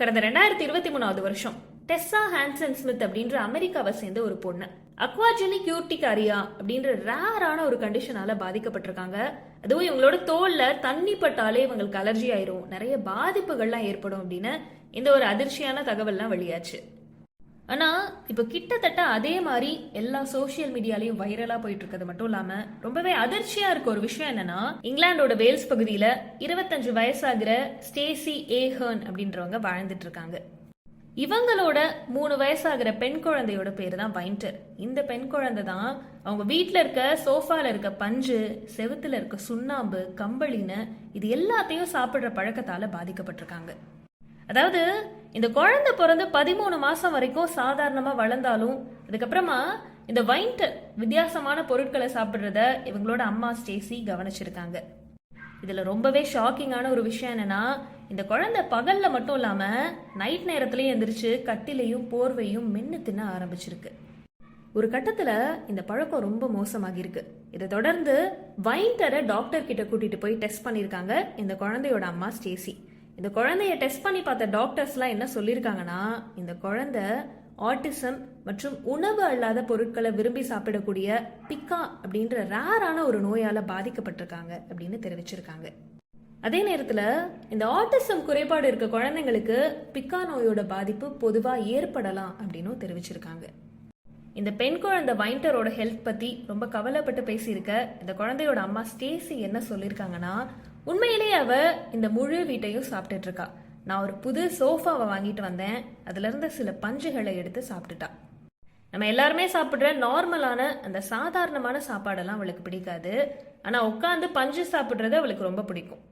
கடந்த 2023 வருஷம் டெஸ்ஸா Hanson Smith அப்படின்ற அமெரிக்காவை சேர்ந்த ஒரு பொண்ணு அக்வாஜெனிக் யூர்டிகாரியா அப்படின்ற ரேரான ஒரு கண்டிஷனால பாதிக்கப்பட்டிருக்காங்க. அதுவும் இவங்களோட தோல்ல தண்ணி பட்டாலே இவங்களுக்கு அலர்ஜி ஆயிரும், நிறைய பாதிப்புகள்லாம் ஏற்படும் அப்படின்னு இந்த ஒரு அதிர்ச்சியான தகவல்லாம் வெளியாச்சு. ஆனா இப்ப கிட்டத்தட்ட அதே மாதிரி எல்லா சோசியல் மீடியாலையும் வைரலா போயிட்டு இருக்கிறது மட்டும் இல்லாம ரொம்பவே அதிர்ச்சியா இருக்க ஒரு விஷயம் என்னன்னா, இங்கிலாந்தோட வேல்ஸ் பகுதியில 25 வயசாகிற ஸ்டேசி ஏஹர்ன் அப்படின்றவங்க வாழ்ந்துட்டு இருக்காங்க. இவங்களோட 3 வயசாகிற பெண் குழந்தையோட பேரு தான் வைண்டர். இந்த பெண் குழந்தை தான் அவங்க வீட்டுல இருக்க சோஃபால இருக்க பஞ்சு, செவுத்துல இருக்க சுண்ணாம்பு, கம்பளின்னு இது எல்லாத்தையும் சாப்பிடுற பழக்கத்தால பாதிக்கப்பட்டிருக்காங்க. அதாவது இந்த குழந்தை பிறந்து 13 மாசம் வரைக்கும் சாதாரணமா வளர்ந்தாலும் அதுக்கப்புறமா இந்த வைண்டர் வித்தியாசமான பொருட்களை சாப்பிடுறத இவங்களோட அம்மா ஸ்டேசி கவனிச்சிருக்காங்க. இதுல ரொம்பவே ஷாக்கிங்கான ஒரு விஷயம் என்னன்னா, இந்த குழந்தை பகல்ல மட்டும் இல்லாம நைட் நேரத்திலயும் எந்திரிச்சு கட்டிலையும் போர்வையும் மென்னு தின்ன ஆரம்பிச்சிருக்கு. ஒரு கட்டத்துல இந்த பழக்கம் ரொம்ப மோசமாகி இருக்கு. இதை தொடர்ந்து வைண்டரை டாக்டர் கிட்ட கூட்டிட்டு போய் டெஸ்ட் பண்ணிருக்காங்க இந்த குழந்தையோட அம்மா ஸ்டேசி. இந்த குழந்தைய டெஸ்ட் பண்ணி பார்த்த டாக்டர்ஸ்லாம் என்ன சொல்லியிருக்காங்கன்னா, இந்த குழந்தை ஆட்டிசம் மற்றும் உணவு அல்லாத பொருட்களை விரும்பி சாப்பிடக்கூடிய பிக்கா அப்படின்ற ரேரான ஒரு நோயால பாதிக்கப்பட்டிருக்காங்க அப்படின்னு தெரிவிச்சிருக்காங்க. அதே நேரத்துல இந்த ஆட்டிசம் குறைபாடு இருக்க குழந்தைங்களுக்கு பிக்கா நோயோட பாதிப்பு பொதுவா ஏற்படலாம் அப்படின்னு தெரிவிச்சிருக்காங்க. இந்த பெண் குழந்தை வைண்டரோட ஹெல்த் பத்தி ரொம்ப கவலைப்பட்டு பேசியிருக்க இந்த குழந்தையோட அம்மா ஸ்டேசி என்ன சொல்லியிருக்காங்கன்னா, உண்மையிலேயே அவ இந்த முழு வீட்டையும் சாப்பிட்டுட்டு இருக்கா. நான் ஒரு புது சோஃபாவை வாங்கிட்டு வந்தேன், அதுல இருந்து சில பஞ்சுகளை எடுத்து சாப்பிட்டுட்டா. நம்ம எல்லாருமே சாப்பிடுற நார்மலான அந்த சாதாரணமான சாப்பாடெல்லாம் அவளுக்கு பிடிக்காது. ஆனா உட்காந்து பஞ்சு சாப்பிடுறது அவளுக்கு ரொம்ப பிடிக்கும்.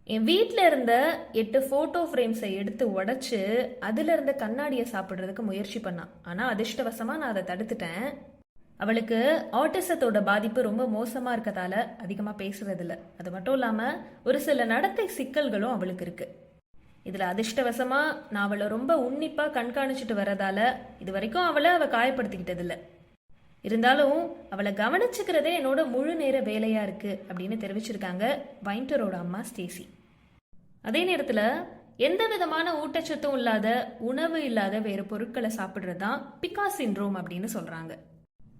என் வீட்டில் இருந்த 8 போட்டோ ஃப்ரேம்ஸை எடுத்து உடைச்சு அதுல இருந்த கண்ணாடியை சாப்பிட்றதுக்கு முயற்சி பண்ணான். ஆனா அதிர்ஷ்டவசமா நான் அதை தடுத்துட்டேன். அவளுக்கு ஆட்டிசத்தோட பாதிப்பு ரொம்ப மோசமா இருக்கதால அதிகமா பேசுறது இல்லை. அது மட்டும் இல்லாம ஒரு சில நடத்தை சிக்கல்களும் அவளுக்கு இருக்கு. இதுல அதிர்ஷ்டவசமா நான் அவளை ரொம்ப உன்னிப்பா கண்காணிச்சுட்டு வர்றதால இது வரைக்கும் அவ காயப்படுத்திக்கிட்டது இல்லை. இருந்தாலும் அவளை கவனிச்சுக்கிறதே என்னோட முழு நேர வேலையா இருக்கு அப்படின்னு தெரிவிச்சிருக்காங்க வைண்டரோட அம்மா ஸ்டேசி. அதே நேரத்துல எந்த விதமான ஊட்டச்சத்தும் இல்லாத உணவு இல்லாத வேறு பொருட்களை சாப்பிடுறது தான் பிக்கா சிண்ட்ரோம் அப்படின்னு சொல்றாங்க.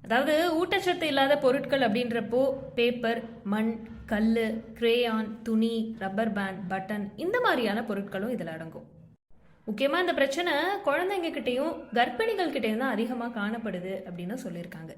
அதாவது ஊட்டச்சத்து இல்லாத பொருட்கள் அப்படின்றப்போ பேப்பர், மண், கல், கிரேயான், துணி, ரப்பர் பேண்ட், பட்டன் இந்த மாதிரியான பொருட்களும் இதில் அடங்கும். முக்கியமாக இந்த பிரச்சனை குழந்தைங்க கிட்டையும் கர்ப்பிணிகள் கிட்டையும் தான் அதிகமாக காணப்படுது அப்படின்னு சொல்லியிருக்காங்க.